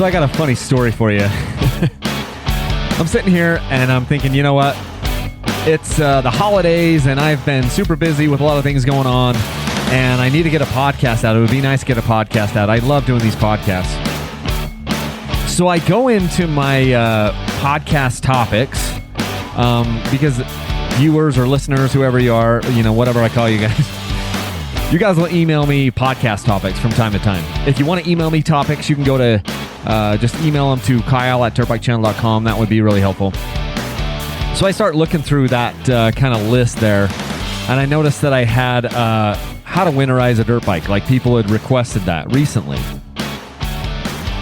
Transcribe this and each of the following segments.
So I got a funny story for you. I'm sitting here and I'm thinking, you know what? It's the holidays and I've been super busy with a lot of things going on and I need to get a podcast out. It would be nice to get a podcast out. I love doing these podcasts. So I go into my podcast topics because viewers or listeners, whoever you are, you know, whatever I call you guys, you guys will email me podcast topics from time to time. If you want to email me topics, you can go to just email them to kyle@dirtbikechannel.com. That would be really helpful. So I start looking through that kind of list there, and I noticed that I had how to winterize a dirt bike. Like, people had requested that recently.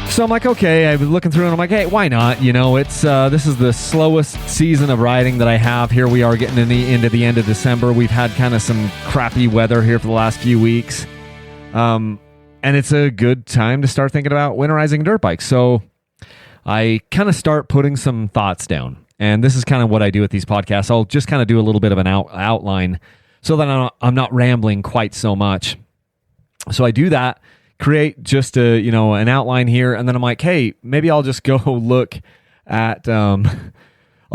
So I'm like, okay, I was looking through and I'm like, hey, why not? You know, it's this is the slowest season of riding that I have. Here we are getting into the end of December. We've had kind of some crappy weather here for the last few weeks. And it's a good time to start thinking about winterizing dirt bikes. So I kind of start putting some thoughts down. And this is kind of what I do with these podcasts. I'll just kind of do a little bit of an outline so that I'm not rambling quite so much. So I do that. Create just an outline here, and then I'm like, hey, maybe I'll just go look at I'll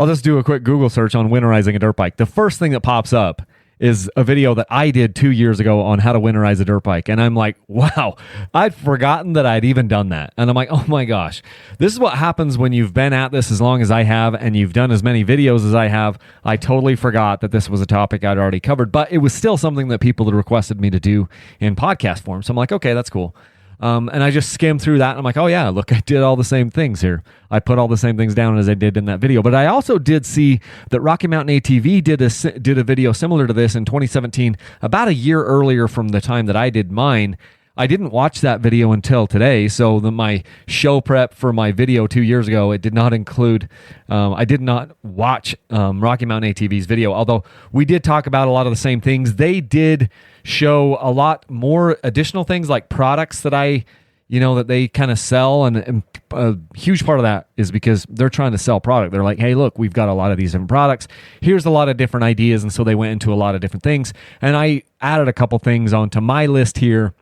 just do a quick Google search on winterizing a dirt bike. The first thing that pops up is a video that I did 2 years ago on how to winterize a dirt bike, and I'm like, wow, I'd forgotten that I'd even done that. And I'm like, oh my gosh, this is what happens when you've been at this as long as I have and you've done as many videos as I have. I totally forgot that this was a topic I'd already covered, but it was still something that people had requested me to do in podcast form. So I'm like, okay, that's cool. And I just skimmed through that and I'm like, oh yeah, look, I did all the same things here. I put all the same things down as I did in that video. But I also did see that Rocky Mountain ATV did a video similar to this in 2017, about a year earlier from the time that I did mine. I didn't watch that video until today, so my show prep for my video 2 years ago, it did not include, I did not watch Rocky Mountain ATV's video, although we did talk about a lot of the same things. They did show a lot more additional things like products that that they kind of sell, and a huge part of that is because they're trying to sell product. They're like, hey, look, we've got a lot of these different products. Here's a lot of different ideas, and so they went into a lot of different things, and I added a couple things onto my list here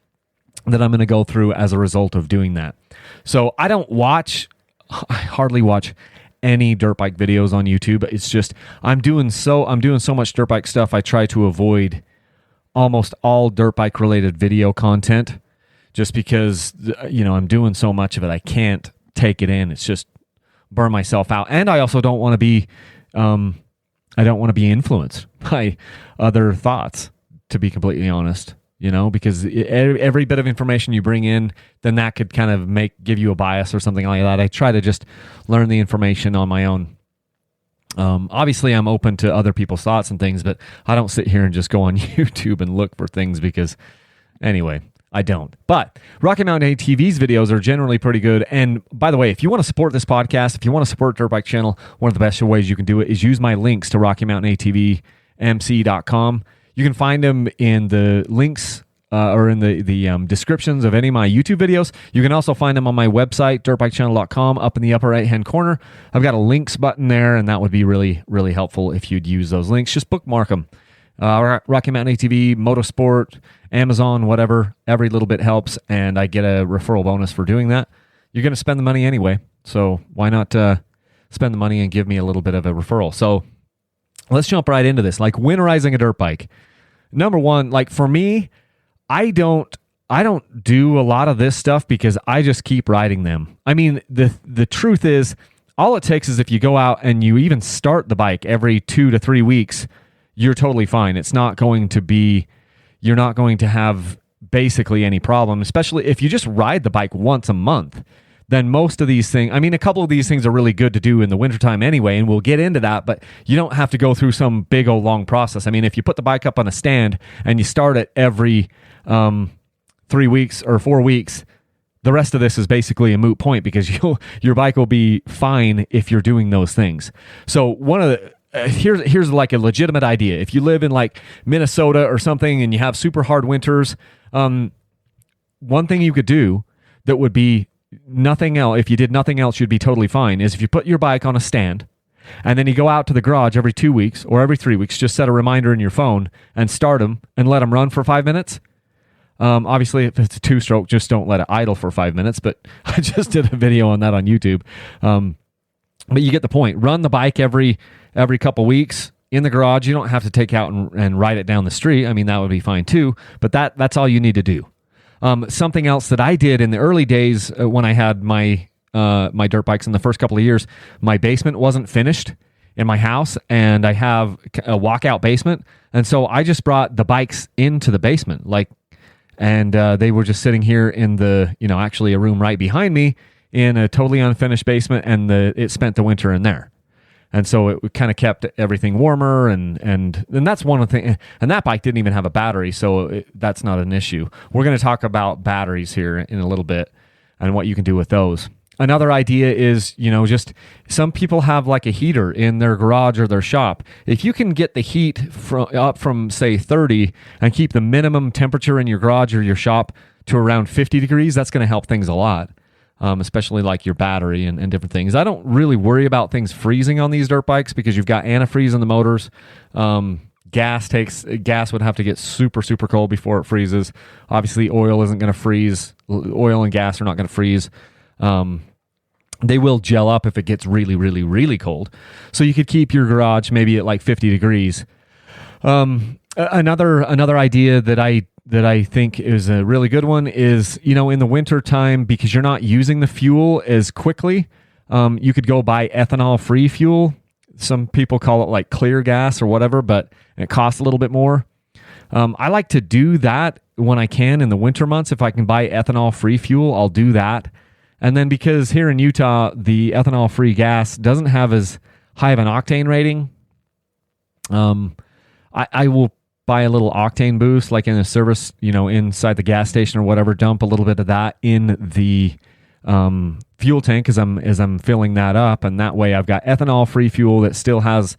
that I'm going to go through as a result of doing that. So I hardly watch any dirt bike videos on YouTube. It's just I'm doing so much dirt bike stuff. I try to avoid almost all dirt bike related video content just because I'm doing so much of it. I can't take it in. It's just burn myself out. And I also don't want to be influenced by other thoughts, to be completely honest. Because every bit of information you bring in, then that could kind of give you a bias or something like that. I try to just learn the information on my own. Obviously, I'm open to other people's thoughts and things, but I don't sit here and just go on YouTube and look for things because, anyway, I don't. But Rocky Mountain ATV's videos are generally pretty good. And by the way, if you want to support this podcast, if you want to support Dirt Bike Channel, one of the best ways you can do it is use my links to RockyMountainATVMC.com. You can find them in the links or in the descriptions of any of my YouTube videos. You can also find them on my website, dirtbikechannel.com, up in the upper right-hand corner. I've got a links button there, and that would be really, really helpful if you'd use those links. Just bookmark them. Rocky Mountain ATV, Motorsport, Amazon, whatever. Every little bit helps, and I get a referral bonus for doing that. You're going to spend the money anyway, so why not spend the money and give me a little bit of a referral? So let's jump right into this. Like winterizing a dirt bike. Number one, like for me, I don't do a lot of this stuff because I just keep riding them. I mean, the truth is, all it takes is if you go out and you even start the bike every 2 to 3 weeks, you're totally fine. You're not going to have basically any problem, especially if you just ride the bike once a month. Then most of these things, I mean, a couple of these things are really good to do in the wintertime anyway, and we'll get into that, but you don't have to go through some big old long process. I mean, if you put the bike up on a stand and you start it every 3 weeks or 4 weeks, the rest of this is basically a moot point because your bike will be fine if you're doing those things. So one of the here's like a legitimate idea. If you live in like Minnesota or something and you have super hard winters, one thing you could do that would be nothing else, if you did nothing else, you'd be totally fine, is if you put your bike on a stand and then you go out to the garage every 2 weeks or every 3 weeks, just set a reminder in your phone and start them and let them run for 5 minutes. Obviously, if it's a 2-stroke, just don't let it idle for 5 minutes. But I just did a video on that on YouTube. But you get the point. Run the bike every couple weeks in the garage. You don't have to take out and ride it down the street. I mean, that would be fine too. But that's all you need to do. Something else that I did in the early days when I had my dirt bikes in the first couple of years, my basement wasn't finished in my house, and I have a walkout basement, and so I just brought the bikes into the basement, and they were just sitting here in the, actually a room right behind me in a totally unfinished basement, and it spent the winter in there. And so it kind of kept everything warmer, and that's one of the things. And that bike didn't even have a battery, so that's not an issue. We're going to talk about batteries here in a little bit and what you can do with those. Another idea is, just some people have like a heater in their garage or their shop. If you can get the heat up from, say, 30 and keep the minimum temperature in your garage or your shop to around 50 degrees, that's going to help things a lot, especially like your battery and different things. I don't really worry about things freezing on these dirt bikes because you've got antifreeze in the motors. Gas would have to get super, super cold before it freezes. Obviously, oil isn't going to freeze. Oil and gas are not going to freeze. They will gel up if it gets really, really, really cold. So you could keep your garage maybe at like 50 degrees. Another idea that I think is a really good one is, in the winter time, because you're not using the fuel as quickly, you could go buy ethanol-free fuel. Some people call it like clear gas or whatever, but it costs a little bit more. I like to do that when I can in the winter months. If I can buy ethanol-free fuel, I'll do that. And then because here in Utah, the ethanol-free gas doesn't have as high of an octane rating, I will buy a little octane boost, like in a service, inside the gas station or whatever, dump a little bit of that in the fuel tank as I'm filling that up. And that way I've got ethanol-free fuel that still has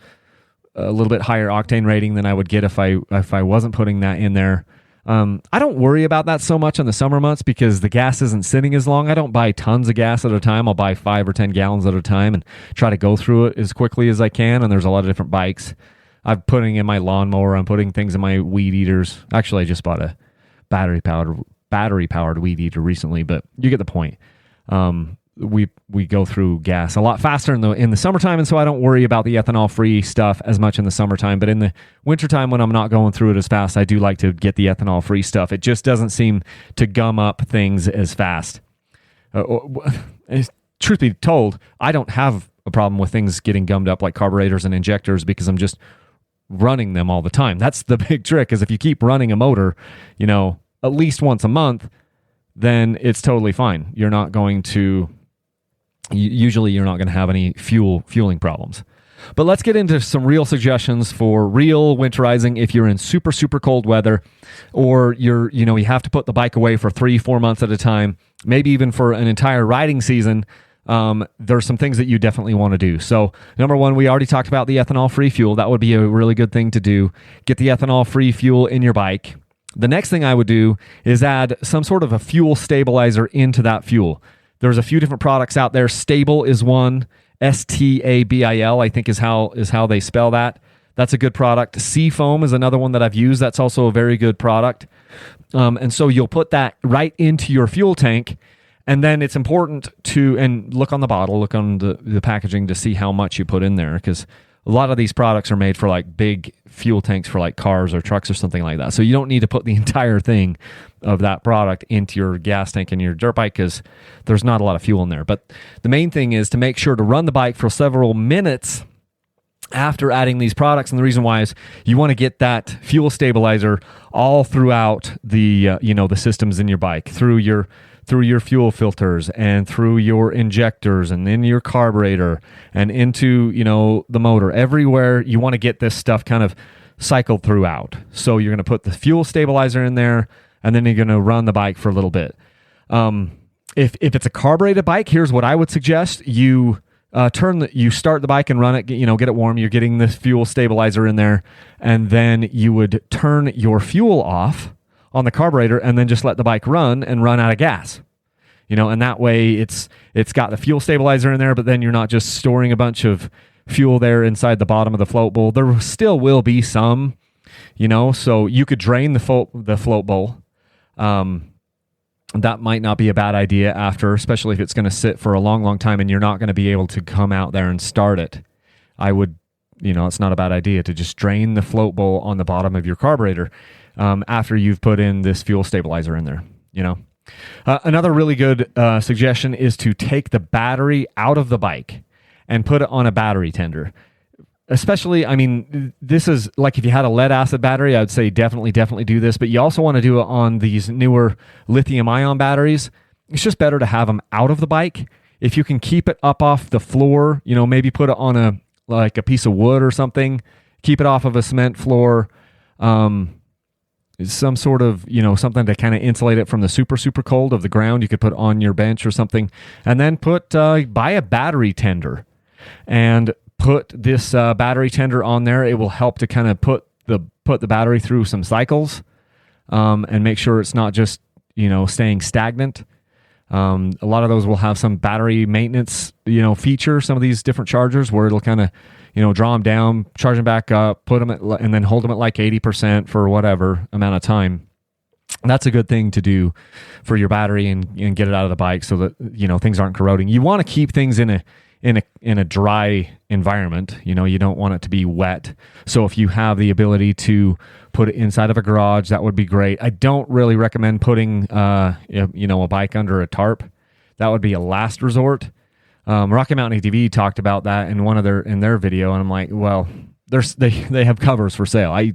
a little bit higher octane rating than I would get if I wasn't putting that in there. I don't worry about that so much in the summer months because the gas isn't sitting as long. I don't buy tons of gas at a time. I'll buy 5 or 10 gallons at a time and try to go through it as quickly as I can. And there's a lot of different bikes. I'm putting in my lawnmower. I'm putting things in my weed eaters. Actually, I just bought a battery-powered weed eater recently, but you get the point. We go through gas a lot faster in the summertime, and so I don't worry about the ethanol-free stuff as much in the summertime. But in the wintertime, when I'm not going through it as fast, I do like to get the ethanol-free stuff. It just doesn't seem to gum up things as fast. Truth be told, I don't have a problem with things getting gummed up like carburetors and injectors because I'm just running them all the time. That's the big trick, is if you keep running a motor, at least once a month, then it's totally fine. You're not going to have any fueling problems. But let's get into some real suggestions for real winterizing if you're in super, super cold weather, or you have to put the bike away for 3-4 months at a time, maybe even for an entire riding season. There's some things that you definitely want to do. So number one, we already talked about the ethanol-free fuel. That would be a really good thing to do. Get the ethanol-free fuel in your bike. The next thing I would do is add some sort of a fuel stabilizer into that fuel. There's a few different products out there. Stable is one. Stabil, I think is how they spell that. That's a good product. Seafoam is another one that I've used. That's also a very good product. And so you'll put that right into your fuel tank. And then it's important and look on the bottle, look on the packaging to see how much you put in there, because a lot of these products are made for like big fuel tanks for like cars or trucks or something like that. So you don't need to put the entire thing of that product into your gas tank in your dirt bike because there's not a lot of fuel in there. But the main thing is to make sure to run the bike for several minutes after adding these products. And the reason why is you want to get that fuel stabilizer all throughout the systems in your bike, through your fuel filters and through your injectors and in your carburetor and into, the motor. Everywhere you want to get this stuff kind of cycled throughout. So you're going to put the fuel stabilizer in there, and then you're going to run the bike for a little bit. If it's a carbureted bike, here's what I would suggest. You start the bike and run it, get it warm. You're getting the fuel stabilizer in there, and then you would turn your fuel off on the carburetor and then just let the bike run out of gas. And that way it's got the fuel stabilizer in there, but then you're not just storing a bunch of fuel there inside the bottom of the float bowl. There still will be some, so you could drain the float bowl. that might not be a bad idea after, especially if it's going to sit for a long, long time and you're not going to be able to come out there and start it. I would, it's not a bad idea to just drain the float bowl on the bottom of your carburetor after you've put in this fuel stabilizer in there, Another really good suggestion is to take the battery out of the bike and put it on a battery tender. Especially, this is like if you had a lead acid battery, I would say definitely do this, but you also want to do it on these newer lithium ion batteries. It's just better to have them out of the bike. If you can keep it up off the floor, maybe put it on a piece of wood or something, keep it off of a cement floor, some sort of, something to kind of insulate it from the super, super cold of the ground. You could put on your bench or something, and then buy a battery tender and put this battery tender on there. It will help to kind of put the battery through some cycles and make sure it's not just staying stagnant. A lot of those will have some battery maintenance feature. Some of these different chargers where it'll kind of draw them down, charge them back up, put them and then hold them at like 80% for whatever amount of time. That's a good thing to do for your battery and get it out of the bike so that things aren't corroding. You want to keep things in a dry environment. You don't want it to be wet. So if you have the ability to put it inside of a garage, that would be great. I don't really recommend putting a bike under a tarp. That would be a last resort. Rocky Mountain ATV talked about that in their video, and I'm like, well, they have covers for sale.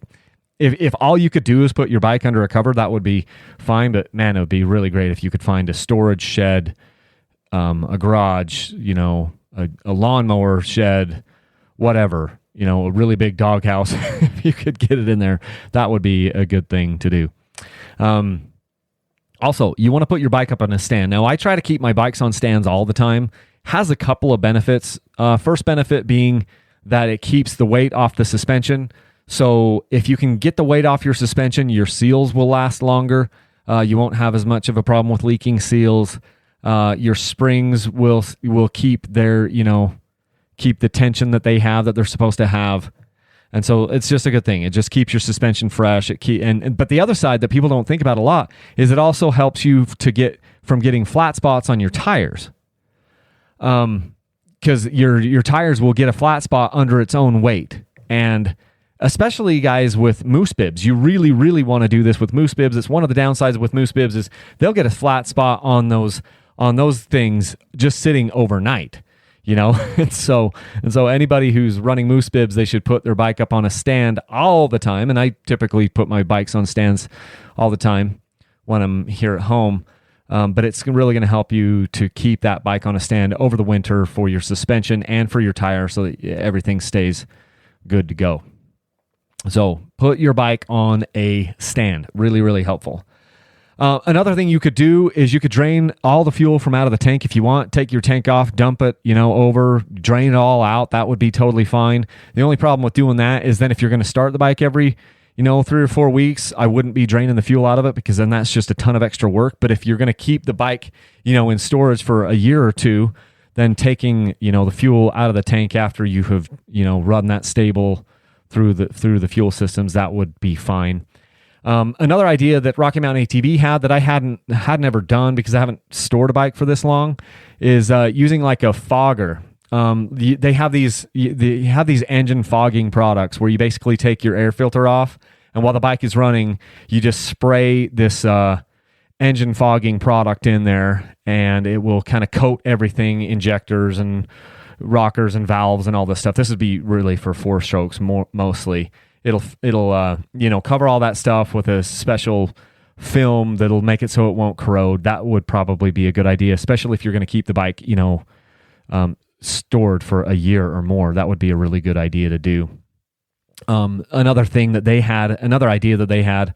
If all you could do is put your bike under a cover, that would be fine. But man, it would be really great if you could find a storage shed, a garage, a lawnmower shed, whatever, a really big doghouse. If you could get it in there, that would be a good thing to do. Also, you want to put your bike up on a stand. Now, I try to keep my bikes on stands all the time. Has a couple of benefits. First benefit being that it keeps the weight off the suspension. So if you can get the weight off your suspension, your seals will last longer. You won't have as much of a problem with leaking seals. Your springs will keep their, keep the tension that they're supposed to have. And so it's just a good thing. It just keeps your suspension fresh. But the other side that people don't think about a lot is it also helps you to get from getting flat spots on your tires. Because your tires will get a flat spot under its own weight. And especially guys with moose bibs, you really, really want to do this with moose bibs. It's one of the downsides with moose bibs is they'll get a flat spot on those things just sitting overnight, and so anybody who's running moose bibs, they should put their bike up on a stand all the time. And I typically put my bikes on stands all the time when I'm here at home. But it's really going to help you to keep that bike on a stand over the winter for your suspension and for your tire so that everything stays good to go. So put your bike on a stand. Really, really helpful. Another thing you could do is you could drain all the fuel from out of the tank if you want. Take your tank off, dump it, over, drain it all out. That would be totally fine. The only problem with doing that is then if you're going to start the bike every 3 or 4 weeks, I wouldn't be draining the fuel out of it because then that's just a ton of extra work. But if you're going to keep the bike, in storage for a year or two, then taking, the fuel out of the tank after you have, run that stable through the fuel systems, that would be fine. Another idea that Rocky Mountain ATV had that I hadn't ever done because I haven't stored a bike for this long is using like a fogger. They have these engine fogging products where you basically take your air filter off, and while the bike is running, you just spray this engine fogging product in there, and it will kind of coat everything, injectors and rockers and valves and all this stuff. This would be really for 4-strokes mostly. It'll cover all that stuff with a special film that'll make it so it won't corrode. That would probably be a good idea, especially if you're going to keep the bike, stored for a year or more. That would be a really good idea to do. Another idea that they had,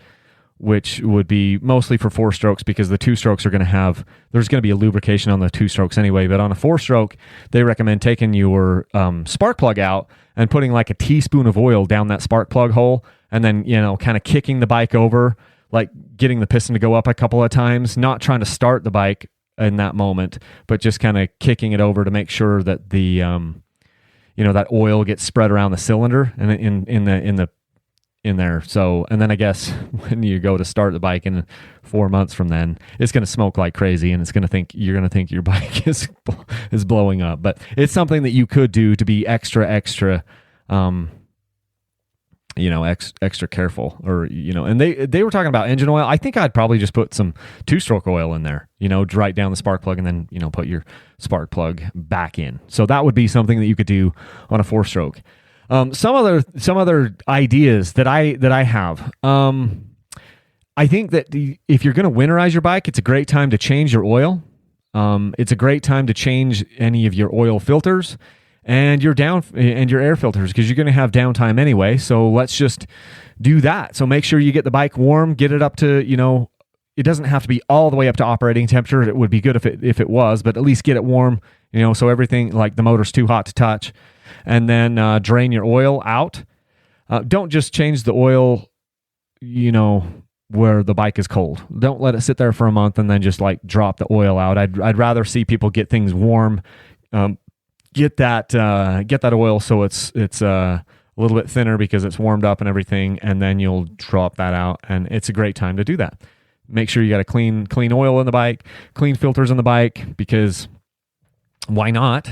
which would be mostly for 4-strokes because the 2-strokes there's going to be a lubrication on the 2-strokes anyway, but on a 4-stroke, they recommend taking your spark plug out and putting like a teaspoon of oil down that spark plug hole and then, kind of kicking the bike over, like getting the piston to go up a couple of times, not trying to start the bike in that moment, but just kind of kicking it over to make sure that the that oil gets spread around the cylinder and in in there. So, and then I guess when you go to start the bike in 4 months from then, it's going to smoke like crazy, and you're going to think your bike is blowing up. But it's something that you could do to be extra, extra careful, or, and they were talking about engine oil. I think I'd probably just put some 2-stroke oil in there, right down the spark plug, and then, put your spark plug back in. So that would be something that you could do on a 4-stroke. Some other ideas that I have. I think that if you're going to winterize your bike, it's a great time to change your oil. It's a great time to change any of your oil filters and your air filters, because you're going to have downtime anyway. So let's just do that. So make sure you get the bike warm, get it up to, it doesn't have to be all the way up to operating temperature. It would be good if it was, but at least get it warm, so everything, like the motor's too hot to touch. And then drain your oil out. Don't just change the oil, where the bike is cold. Don't let it sit there for a month and then just like drop the oil out. I'd rather see people get things warm, get that oil so it's a little bit thinner because it's warmed up and everything, and then you'll drop that out, and it's a great time to do that. Make sure you got a clean oil in the bike, clean filters in the bike, because why not?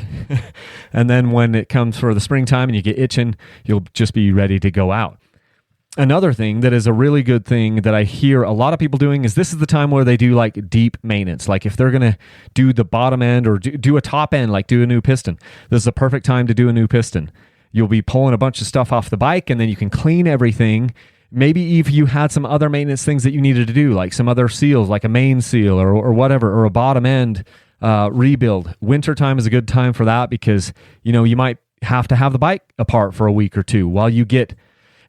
And then when it comes for the springtime and you get itching, you'll just be ready to go out. Another thing that is a really good thing that I hear a lot of people doing is this is the time where they do like deep maintenance. Like if they're going to do the bottom end or do a top end, like do a new piston, this is a perfect time to do a new piston. You'll be pulling a bunch of stuff off the bike, and then you can clean everything. Maybe if you had some other maintenance things that you needed to do, like some other seals, like a main seal or whatever, or a bottom end rebuild. Wintertime is a good time for that, because you might have to have the bike apart for a week or two while you get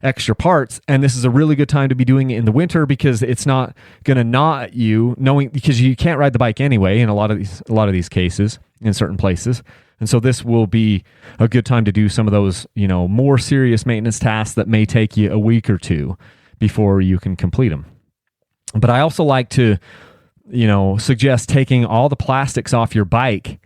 extra parts, and this is a really good time to be doing it in the winter, because it's not going to gnaw at you, because you can't ride the bike anyway in a lot of these cases in certain places. And so this will be a good time to do some of those more serious maintenance tasks that may take you a week or two before you can complete them. But I also like to suggest taking all the plastics off your bike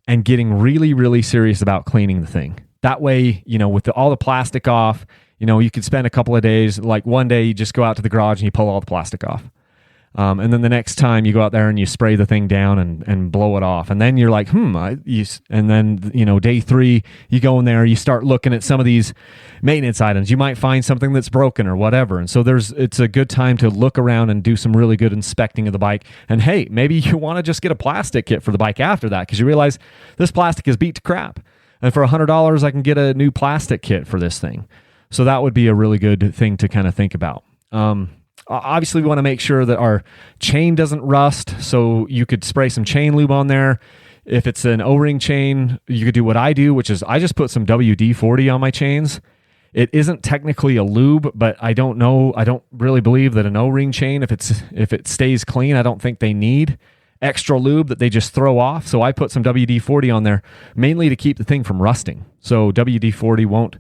and getting really, really serious about cleaning the thing. That way, with all the plastic off, you could spend a couple of days, like one day you just go out to the garage and you pull all the plastic off. And then the next time you go out there and you spray the thing down and blow it off. And then you're like, and then, day 3, you go in there, you start looking at some of these maintenance items. You might find something that's broken or whatever. And so it's a good time to look around and do some really good inspecting of the bike. And hey, maybe you want to just get a plastic kit for the bike after that, because you realize this plastic is beat to crap. And for $100, I can get a new plastic kit for this thing. So that would be a really good thing to kind of think about. Obviously, we want to make sure that our chain doesn't rust, so you could spray some chain lube on there. If it's an O-ring chain, you could do what I do, which is I just put some WD-40 on my chains. It isn't technically a lube, but I don't know. I don't really believe that an O-ring chain, if it stays clean, I don't think they need extra lube that they just throw off. So I put some WD-40 on there, mainly to keep the thing from rusting. So WD-40 won't...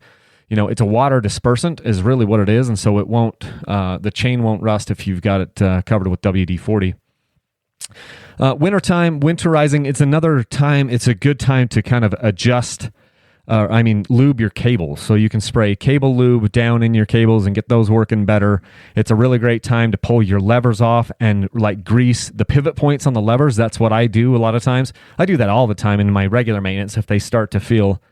it's a water dispersant is really what it is. And so it won't, the chain won't rust if you've got it covered with WD-40. Wintertime, winterizing, it's another time, it's a good time to kind of adjust, lube your cables. So you can spray cable lube down in your cables and get those working better. It's a really great time to pull your levers off and like grease the pivot points on the levers. That's what I do a lot of times. I do that all the time in my regular maintenance. If they start to feel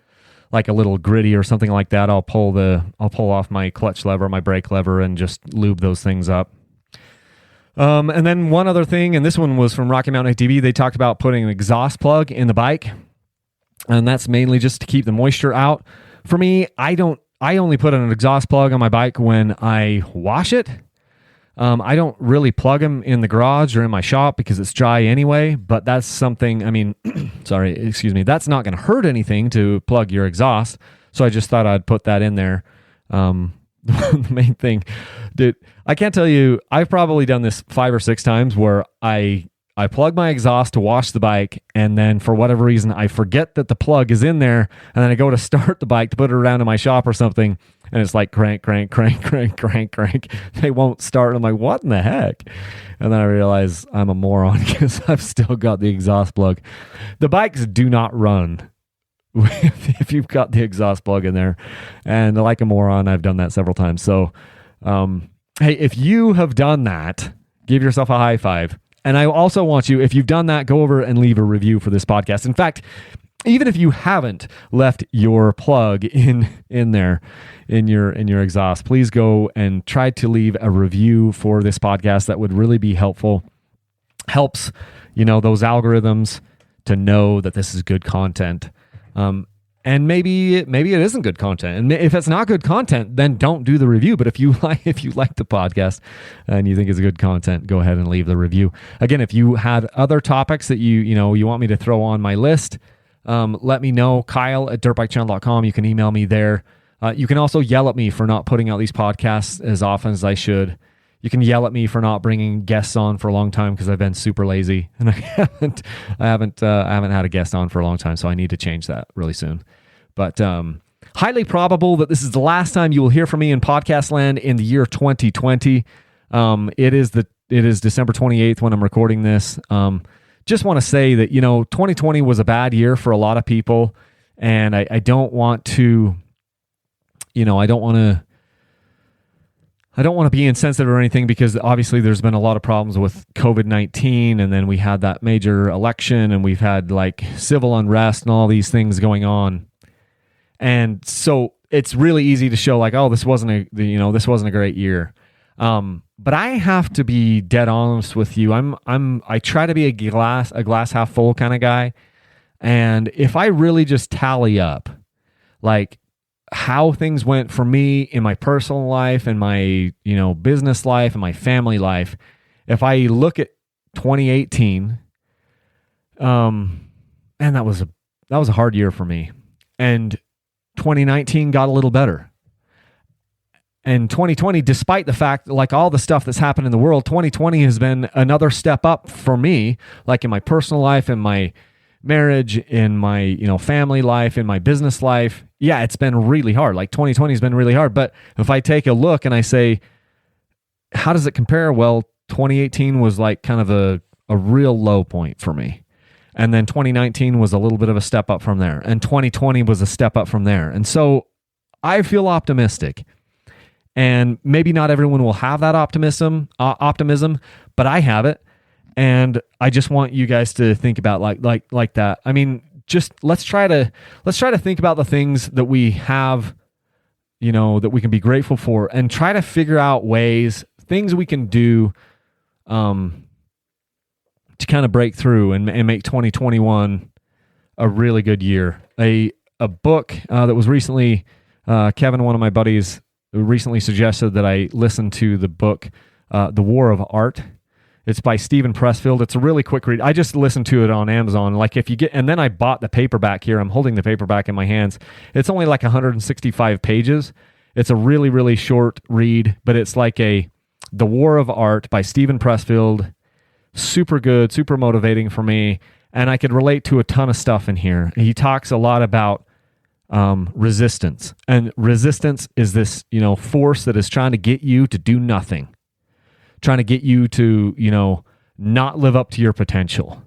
like a little gritty or something like that, I'll pull off my clutch lever, my brake lever, and just lube those things up. And then one other thing, and this one was from RMATV, they talked about putting an exhaust plug in the bike, and that's mainly just to keep the moisture out. For me, I only put an exhaust plug on my bike when I wash it. I don't really plug them in the garage or in my shop because it's dry anyway, but that's something, that's not going to hurt anything to plug your exhaust. So I just thought I'd put that in there. The main thing, dude, I can't tell you, I've probably done this 5 or 6 times where I plug my exhaust to wash the bike, and then for whatever reason, I forget that the plug is in there, and then I go to start the bike to put it around in my shop or something, and it's like crank. They won't start. I'm like, what in the heck? And then I realize I'm a moron because I've still got the exhaust plug. The bikes do not run if you've got the exhaust plug in there. And like a moron, I've done that several times. So Hey, if you have done that, give yourself a high five. And I also want you, if you've done that, go over and leave a review for this podcast. In fact, even if you haven't left your plug in there in your exhaust, please go and try to leave a review for this podcast. That would really be helpful. Helps, those algorithms to know that this is good content. And maybe it isn't good content. And if it's not good content, then don't do the review. But if you like the podcast and you think it's good content, go ahead and leave the review. Again, if you had other topics that you want me to throw on my list, let me know. Kyle@dirtbikechannel.com. You can email me there. You can also yell at me for not putting out these podcasts as often as I should. You can yell at me for not bringing guests on for a long time because I've been super lazy and I haven't had a guest on for a long time. So I need to change that really soon. But highly probable that this is the last time you will hear from me in podcast land in the year 2020. It is December 28th when I'm recording this. Just want to say that 2020 was a bad year for a lot of people, and I don't want to. I don't want to be insensitive or anything because obviously there's been a lot of problems with COVID-19, and then we had that major election, and we've had like civil unrest and all these things going on. And so it's really easy to show like, oh, this wasn't a great year. But I have to be dead honest with you. I try to be a glass half full kind of guy. And if I really just tally up like how things went for me in my personal life and my, business life and my family life, if I look at 2018, and that was a hard year for me. And 2019 got a little better. And 2020, despite the fact, like all the stuff that's happened in the world, 2020 has been another step up for me, like in my personal life, in my marriage, in my, family life, in my business life. Yeah, it's been really hard. Like 2020 has been really hard. But if I take a look and I say, how does it compare? Well, 2018 was like kind of a real low point for me. And then 2019 was a little bit of a step up from there. And 2020 was a step up from there. And so I feel optimistic. And maybe not everyone will have that optimism, but I have it. And I just want you guys to think about like that. I mean, just let's try to think about the things that we have, that we can be grateful for, and try to figure out things we can do to kind of break through and make 2021 a really good year. A book that was recently, Kevin, one of my buddies, recently suggested that I listen to the book, The War of Art. It's by Steven Pressfield. It's a really quick read. I just listened to it on Amazon. And then I bought the paperback here. I'm holding the paperback in my hands. It's only like 165 pages. It's a really, really short read, but it's like The War of Art by Steven Pressfield. Super good, super motivating for me. And I could relate to a ton of stuff in here. He talks a lot about resistance. And resistance is this, force that is trying to get you to do nothing. Trying to get you to, not live up to your potential.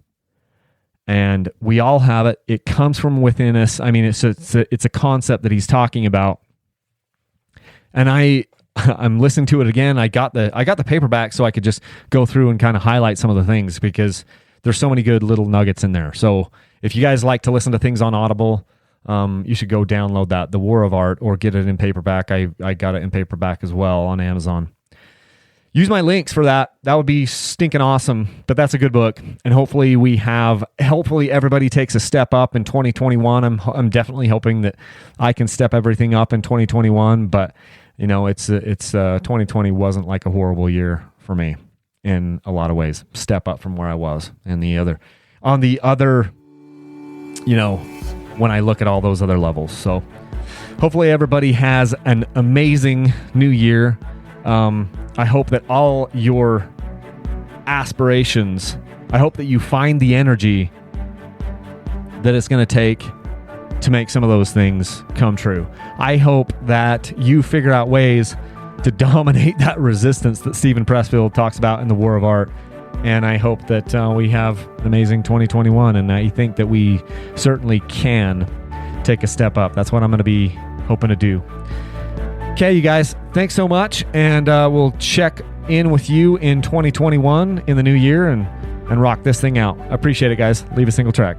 And we all have it. It comes from within us. I mean, it's a concept that he's talking about. And I'm listening to it again. I got the paperback so I could just go through and kind of highlight some of the things because there's so many good little nuggets in there. So if you guys like to listen to things on Audible, you should go download that, The War of Art, or get it in paperback. I got it in paperback as well on Amazon. Use my links for that. That would be stinking awesome. But that's a good book. And hopefully everybody takes a step up in 2021. I'm definitely hoping that I can step everything up in 2021. But, it's 2020 wasn't like a horrible year for me in a lot of ways. Step up from where I was on the other, when I look at all those other levels. So hopefully everybody has an amazing new year. I hope that all your aspirations, I hope that you find the energy that it's going to take to make some of those things come true. I hope that you figure out ways to dominate that resistance that Steven Pressfield talks about in The War of Art. And I hope that we have an amazing 2021. And I think that we certainly can take a step up. That's what I'm going to be hoping to do. Okay, you guys, thanks so much. And we'll check in with you in 2021 in the new year and rock this thing out. I appreciate it, guys. Leave a single track.